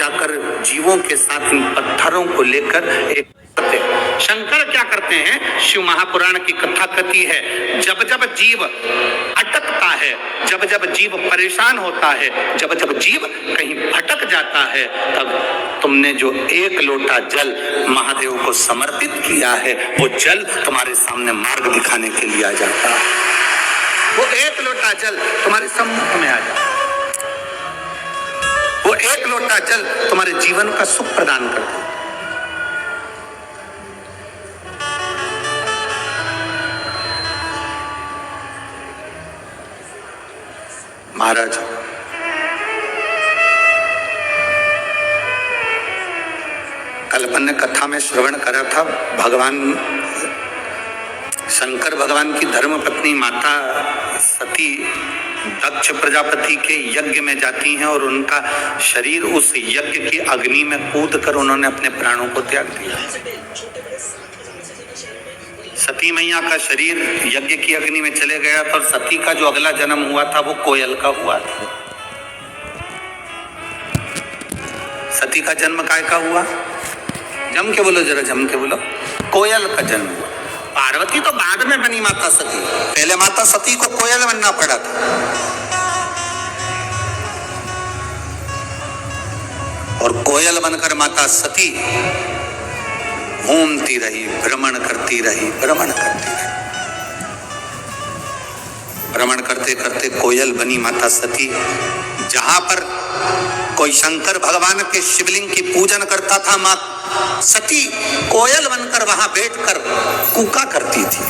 जाकर जीवों के साथ इन पत्थरों को लेकर एक शंकर क्या करते हैं, शिव महापुराण की कथा कहती है, जब जब जीव अटकता है, जब जब जीव परेशान होता है, जब जब जीव कहीं भटक जाता है, तब तुमने जो एक लोटा जल महादेव को समर्पित किया है, वो जल तुम्हारे सामने मार्ग दिखाने के लिए आ जाता है। वो एक लोटा जल तुम्हारे सम्मुख में आ जाता है। वो एक लोटा जल तुम्हारे जीवन का सुख प्रदान करता है। महाराज, कल अपन ने कथा में श्रवण करा था, भगवान शंकर भगवान की धर्मपत्नी माता सती दक्ष प्रजापति के यज्ञ में जाती हैं और उनका शरीर उस यज्ञ की अग्नि में कूद कर उन्होंने अपने प्राणों को त्याग दिया। सती मैया का शरीर यज्ञ की अग्नि में चले गया था और सती का जो अगला जन्म हुआ था वो कोयल का हुआ था। सती का जन्म काय का हुआ? जम के बोलो, जरा जम के बोलो। कोयल का जन्म हुआ। पार्वती तो बाद में बनी माता सती, पहले माता सती को कोयल बनना पड़ा था। और कोयल बनकर माता सती घूमती रही, भ्रमण करती रही, भ्रमण करती रही। भ्रमण करते करते कोयल बनी माता सती। जहां पर कोई शंकर भगवान के शिवलिंग की पूजन करता था, मां सती कोयल बनकर वहां बैठकर कूका करती थी,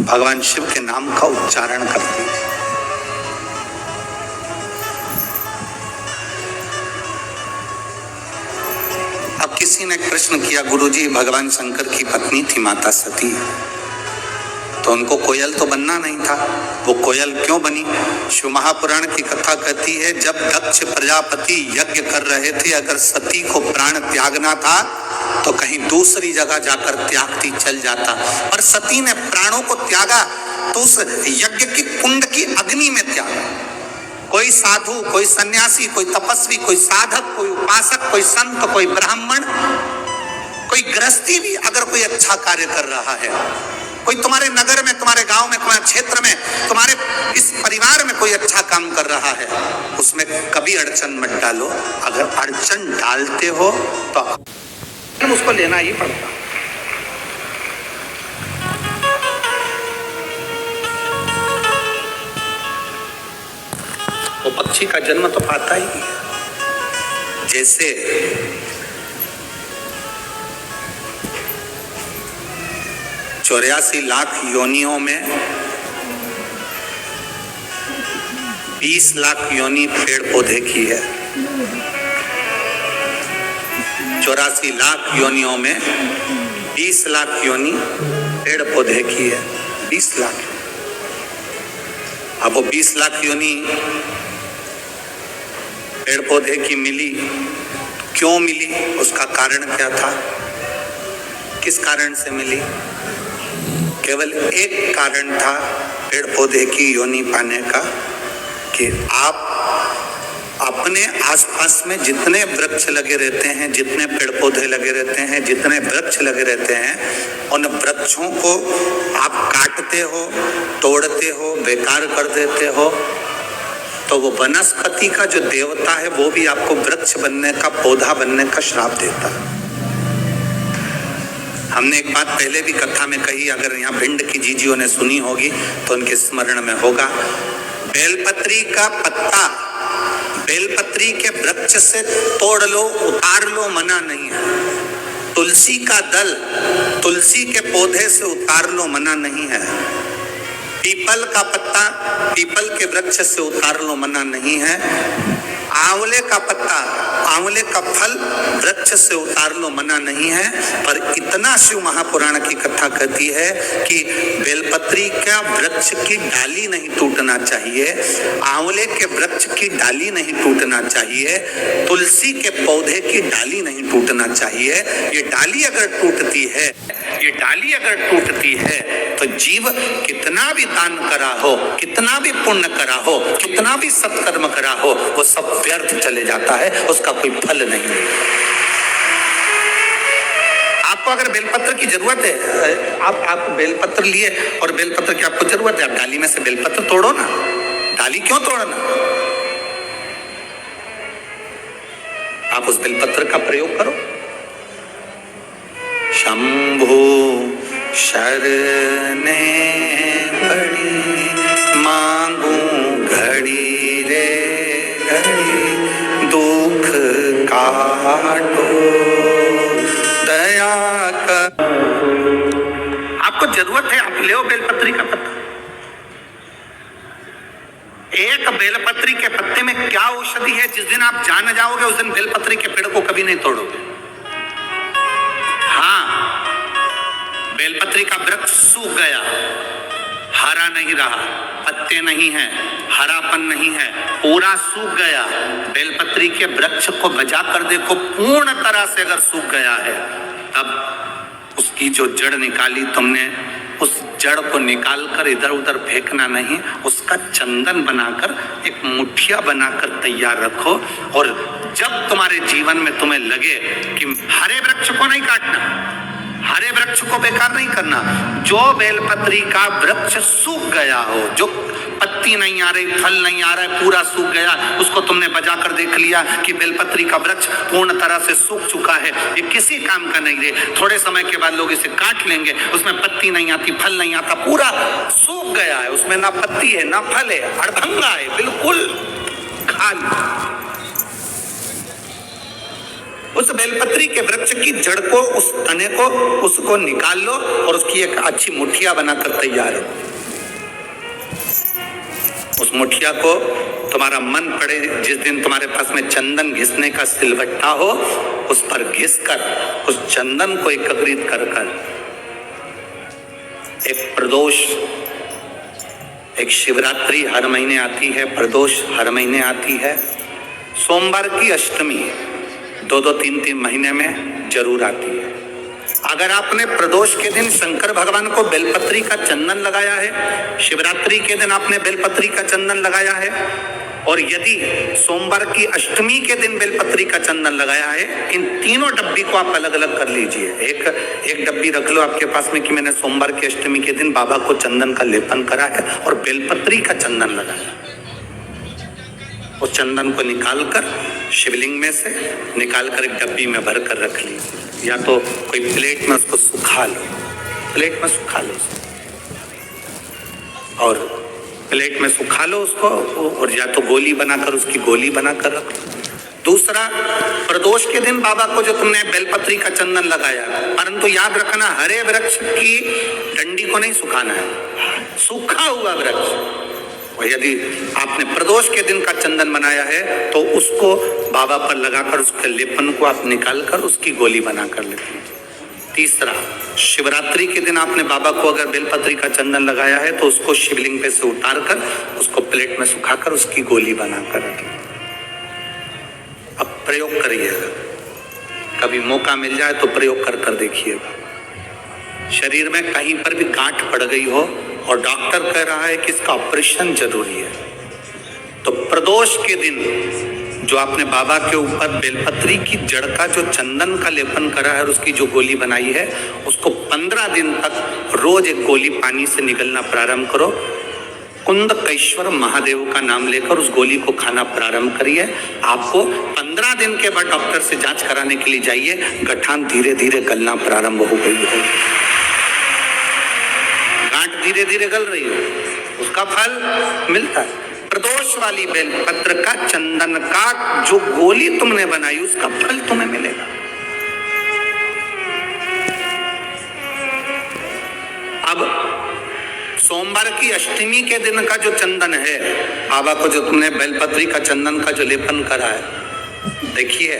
भगवान शिव के नाम का उच्चारण करती थी। अब किसी ने प्रश्न किया, गुरुजी भगवान शंकर की पत्नी थी माता सती, तो उनको कोयल तो बनना नहीं था, वो कोयल क्यों बनी? शिव महापुराण की कथा कहती है, जब दक्ष प्रजापति यज्ञ कर रहे थे, अगर सती को प्राण त्यागना था तो कहीं दूसरी जगह जाकर त्यागती, चल जाता, पर सती ने प्राणों को त्यागा तो उस यज्ञ की कुंड की अग्नि में त्यागा। कोई साधु, कोई सन्यासी, कोई तपस्वी, कोई साधक, कोई उपासक, कोई संत, कोई ब्राह्मण, कोई गृहस्थी भी अगर कोई अच्छा कार्य कर रहा है, कोई तुम्हारे नगर में, तुम्हारे गांव में, तुम्हारे क्षेत्र में, तुम्हारे इस परिवार में कोई अच्छा काम कर रहा है, उसमें कभी अड़चन मत डालो। अगर अड़चन डालते हो तो उसको लेना ही पड़ता। वो पक्षी का जन्म तो पाता ही है। जैसे 84 लाख योनियों में 20 लाख योनि पेड़ पौधे की है। 84 लाख योनियों में 20 लाख योनि पेड़ पौधे की है। 20 लाख। अब वो 20 लाख योनि पेड़ पौधे की मिली, क्यों मिली? उसका कारण क्या था? किस कारण से मिली? केवल एक कारण था पेड़ पौधे की योनि पाने का, कि आप अपने आसपास में जितने वृक्ष लगे रहते हैं, जितने पेड़ पौधे लगे रहते हैं, जितने वृक्ष लगे रहते हैं, उन वृक्षों को आप काटते हो, तोड़ते हो, बेकार कर देते हो, तो वो वनस्पति का जो देवता है वो भी आपको वृक्ष बनने का, पौधा बनने का श्राप देता है। हमने एक बात पहले भी कथा में कही, अगर यहाँ भिंड की जीजियों ने सुनी होगी तो उनके स्मरण में होगा। बेलपत्री का पत्ता बेलपत्री के वृक्ष से तोड़ लो, उतार लो, मना नहीं है। तुलसी का दल तुलसी के पौधे से उतार लो, मना नहीं है। पीपल का पत्ता पीपल के वृक्ष से उतार लो, मना नहीं है। आंवले का पत्ता, आंवले का फल वृक्ष से उतार लो, मना नहीं है। पर इतना शिव महापुराण की कथा कहती है कि बेलपत्री का वृक्ष की डाली नहीं टूटना चाहिए, आंवले के वृक्ष की डाली नहीं टूटना चाहिए, तुलसी के पौधे की डाली नहीं टूटना चाहिए। ये डाली अगर टूटती है, ये डाली अगर टूटती है तो जीव कितना भी दान करा हो, कितना भी पुण्य करा हो, कितना भी सत्कर्म करा हो, वो सब व्यर्थ चले जाता है, उसका कोई फल नहीं है। आपको अगर बेलपत्र की जरूरत है, आप बेलपत्र लिए और बेलपत्र की आपको जरूरत है, आप डाली में से बेलपत्र तोड़ो ना, डाली क्यों तोड़ना, आप उस बेलपत्र का प्रयोग करो। शंभु शरणे पड़ी मांगू घड़ी रे घड़ी, दुख काटो दया कर। आपको जरूरत है, आप ले बेलपत्री का पत्ता। एक बेलपत्री के पत्ते में क्या औषधि है, जिस दिन आप जान जाओगे उस दिन बेलपत्री के पेड़ को कभी नहीं तोड़ोगे। हाँ, बेलपत्री का वृक्ष सूख गया, हरा नहीं रहा, पत्ते नहीं है, हरापन नहीं है, पूरा सूख गया। बेलपत्री के वृक्ष को बजा कर देखो, पूर्ण तरह से अगर सूख गया है, तब उसकी जो जड़ निकाली तुमने, उस जड़ को निकाल कर इधर उधर फेंकना नहीं, उसका चंदन बनाकर एक मुठिया बनाकर तैयार रखो। और जब तुम्हारे जीवन में तुम्हें लगे कि हरे वृक्ष को नहीं काटना, हरे वृक्ष को बेकार नहीं करना, जो बेलपत्री का वृक्ष सूख गया हो, जो पत्ती नहीं आ रही, फल नहीं आ रहा है, पूरा सूख गया, उसको तुमने बजा कर देख लिया कि बेलपत्री का वृक्ष पूर्ण तरह से सूख चुका है, ये किसी काम का नहीं रहे। थोड़े समय के बाद लोग इसे काट लेंगे, उसमें पत्ती नहीं आती, फल नहीं आता, पूरा सूख गया है, उसमें ना पत्ती है ना फल है, अड़भंगा है, बिल्कुल खाली। उस बेलपत्री के वृक्ष की जड़ को, उस तने को, उसको निकाल लो और उसकी एक अच्छी मुठिया बनाकर तैयार हो। उस मुठिया को तुम्हारा मन पड़े, जिस दिन तुम्हारे पास में चंदन घिसने का सिलवट्टा हो, उस पर घिस कर उस चंदन को एकत्रित कर एक प्रदोष, एक शिवरात्रि हर महीने आती है, प्रदोष हर महीने आती है, सोमवार की अष्टमी 2-3 महीने में जरूर आती है। अगर आपने प्रदोष के दिन शंकर भगवान को बेलपत्री का चंदन लगाया है, शिवरात्रि के दिन आपने बेलपत्री का चंदन लगाया है, और यदि सोमवार की अष्टमी के दिन बेलपत्री का चंदन लगाया है, इन तीनों डब्बी को आप अलग अलग कर लीजिए। एक डब्बी रख लो आपके पास में कि मैंने सोमवार की अष्टमी के दिन बाबा को चंदन का लेपन करा है और बेलपत्री का चंदन लगाया। उस चंदन को निकालकर शिवलिंग में से निकालकर एक डब्बी में भर कर रख लीजिए, या तो कोई प्लेट में उसको सुखा लो, प्लेट में सुखा लो और प्लेट में सुखा लो उसको, और या तो गोली बनाकर उसकी गोली बनाकर रख लो। दूसरा, प्रदोष के दिन बाबा को जो तुमने बेलपत्री का चंदन लगाया, परंतु याद रखना हरे वृक्ष की डंडी को नहीं सुखाना है, सूखा हुआ वृक्ष। और यदि आपने प्रदोष के दिन का चंदन बनाया है तो उसको बाबा पर लगाकर उसके लेपन को आप निकालकर उसकी गोली बनाकर लेते हैं। तीसरा, शिवरात्रि के दिन आपने बाबा को अगर बेलपत्री का चंदन लगाया है तो उसको शिवलिंग पे से उतारकर उसको प्लेट में सुखाकर उसकी गोली बनाकर रखें। अब प्रयोग करिएगा, कभी मौका मिल जाए तो प्रयोग कर देखिएगा। शरीर में कहीं पर भी गांठ पड़ गई हो और डॉक्टर कह रहा है कि इसका ऑपरेशन जरूरी है, तो प्रदोष के दिन जो आपने बाबा के ऊपर बेलपत्री की जड़ का जो चंदन का लेपन करा है और उसकी जो गोली बनाई है, उसको 15 दिन तक रोज एक गोली पानी से निकलना प्रारंभ करो। कुंदकेश्वर महादेव का नाम लेकर उस गोली को खाना प्रारंभ करिए। आपको 15 दिन के बाद डॉक्टर से जांच कराने के लिए जाइए, गठान धीरे धीरे गलना प्रारंभ हो गई है, गांठ धीरे धीरे गल रही हो, उसका फल मिलता है। प्रदोष वाली बेलपत्र का, चंदन का जो गोली तुमने बनाई उसका फल तुम्हें मिलेगा। अब सोमवार की अष्टमी के दिन का जो चंदन है, बाबा को जो तुमने बेलपत्री का चंदन का जो लेपन करा है, देखिए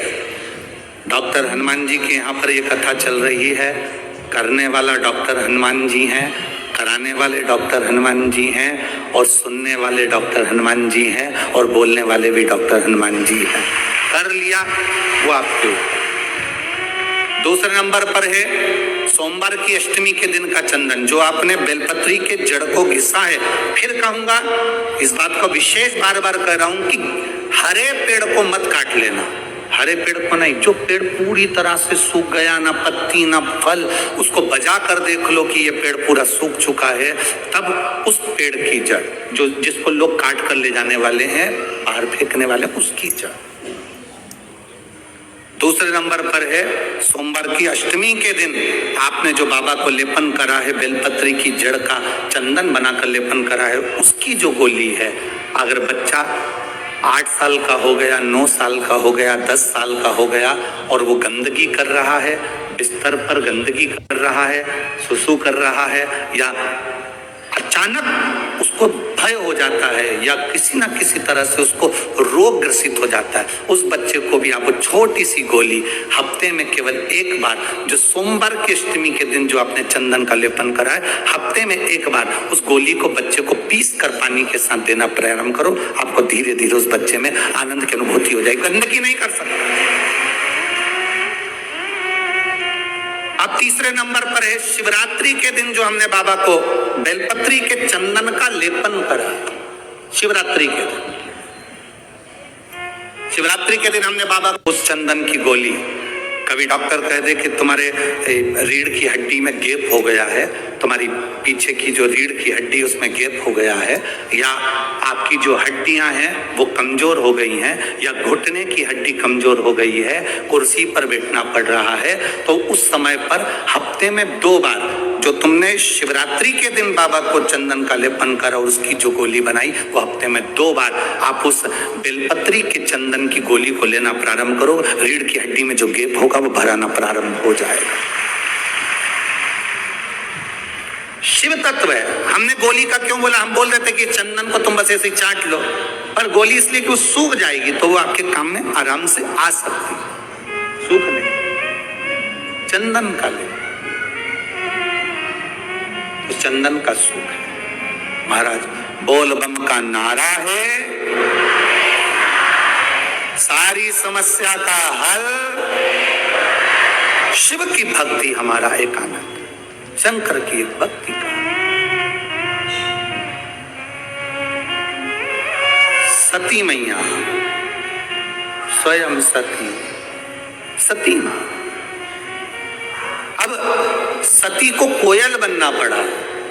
डॉक्टर हनुमान जी के यहाँ पर ये कथा चल रही है। करने वाला डॉक्टर हनुमान जी हैं, कराने वाले डॉक्टर हनुमान जी हैं, और सुनने वाले डॉक्टर हनुमान जी हैं, और बोलने वाले भी डॉक्टर हनुमान जी हैं। कर लिया वो आपके ऊपर। दूसरे नंबर पर है सोमवार की अष्टमी के दिन का चंदन, जो आपने बेलपत्री के जड़ को घिसा है। फिर कहूंगा, इस बात को विशेष बार बार कह रहा हूं कि हरे पेड़ को मत काट लेना, हरे पेड़ को नहीं। जो पेड़ पूरी तरह से सूख गया, ना पत्ती ना फल, उसको बजा कर देख लो कि ये पेड़ पूरा सूख चुका है, तब उस पेड़ की जड़, जो जिसको लोग काट कर ले जाने वाले हैं, बाहर फेंकने वाले, उसकी जड़। दूसरे नंबर पर है सोमवार की अष्टमी के दिन आपने जो बाबा को लेपन करा है, बेलपत्री की जड़ का चंदन बनाकर लेपन करा है, उसकी जो गोली है, अगर बच्चा 8 साल का हो गया, 9 साल का हो गया, 10 साल का हो गया और वो गंदगी कर रहा है, बिस्तर पर गंदगी कर रहा है, सुसु कर रहा है, या अचानक उसको भय हो जाता है या किसी ना किसी तरह से उसको रोग ग्रसित हो जाता है, उस बच्चे को भी आपको छोटी सी गोली हफ्ते में केवल एक बार, जो सोमवार की अष्टमी के दिन जो आपने चंदन का लेपन करा है, हफ्ते में एक बार उस गोली को बच्चे को पीस कर पानी के साथ देना प्रारंभ करो। आपको धीरे धीरे उस बच्चे में आनंद की अनुभूति हो जाएगी, गंदगी नहीं कर सकता। अब तीसरे नंबर पर है शिवरात्रि के दिन जो हमने बाबा को बेलपत्री के चंदन का लेपन करा। शिवरात्रि के दिन, शिवरात्रि के दिन हमने बाबा को उस चंदन की गोली, कभी डॉक्टर कह दे कि तुम्हारे रीढ़ की हड्डी में गैप हो गया है, तुम्हारी पीछे की जो रीढ़ की हड्डी उसमें गैप हो गया है, या आपकी जो हड्डियां हैं वो कमजोर हो गई हैं, या घुटने की हड्डी कमजोर हो गई है, कुर्सी पर बैठना पड़ रहा है, तो उस समय पर हफ्ते में 2 बार जो तुमने शिवरात्रि के दिन बाबा को चंदन का लेपन करा और उसकी जो गोली बनाई, वो हफ्ते में 2 बार आप उस बेलपत्री के चंदन की गोली को लेना प्रारंभ करो। रीढ़ की हड्डी में जो गैप होगा वो भराना प्रारंभ हो जाएगा। शिव तत्व है। हमने गोली का क्यों बोला? हम बोल रहे थे कि चंदन को तुम बस ऐसे चाट लो, पर गोली इसलिए कि वो सूख जाएगी तो वो आपके काम में आराम से आ सकती, सूख नहीं। चंदन का ले तो चंदन का सूख है। महाराज बोल बम का नारा है, सारी समस्या का हल, शिव की भक्ति हमारा एक आनंद, शंकर की एक भक्ति का। सती मैया स्वयं सती, सती मां। अब सती को कोयल बनना पड़ा,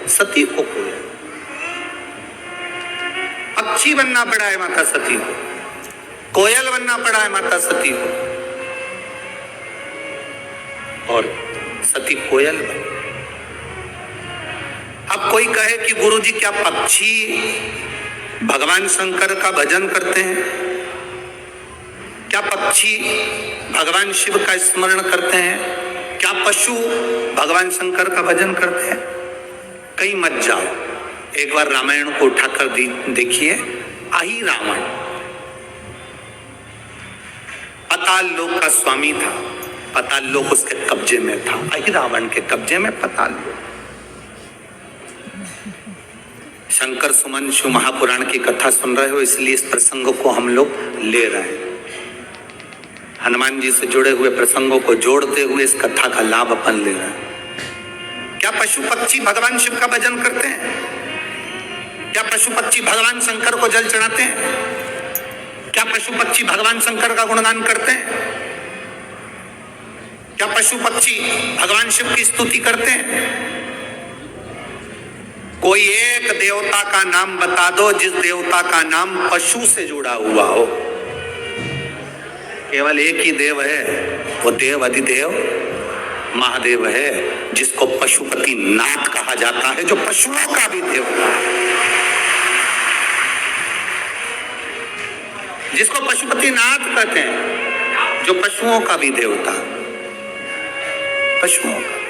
सती को कोयल, पक्षी बनना पड़ा है माता सती को, कोयल बनना पड़ा है माता सती को, और सती कोयल बन। अब कोई कहे कि गुरुजी क्या पक्षी भगवान शंकर का भजन करते हैं? क्या पक्षी भगवान शिव का स्मरण करते हैं? क्या पशु भगवान शंकर का भजन करते हैं? कहीं मत जाओ, एक बार रामायण को उठाकर देखिए। आही रावण पाताल लोक का स्वामी था, पाताल लोक उसके कब्जे में था, आही रावण के कब्जे में पाताल लोक। शंकर सुमन शिव महापुराण की कथा सुन रहे हो, इसलिए इस प्रसंग को हम लोग ले रहे हैं। हनुमान जी से जुड़े हुए प्रसंगों को जोड़ते हुए इस कथा का लाभ अपन ले रहे हैं। क्या पशु पक्षी भगवान शिव का भजन करते हैं? क्या पशु पक्षी भगवान शंकर को जल चढ़ाते हैं? क्या पशु पक्षी भगवान शंकर का गुणगान करते हैं? क्या पशु पक्षी भगवान शिव की स्तुति करते हैं? कोई एक देवता का नाम बता दो जिस देवता का नाम पशु से जुड़ा हुआ हो। केवल एक ही देव है, वो देव अधिदेव महादेव है, जिसको पशुपति नाथ कहा जाता है, जो पशुओं का भी देवता है, जिसको पशुपति नाथ कहते हैं, जो पशुओं का भी देवता, पशुओं का।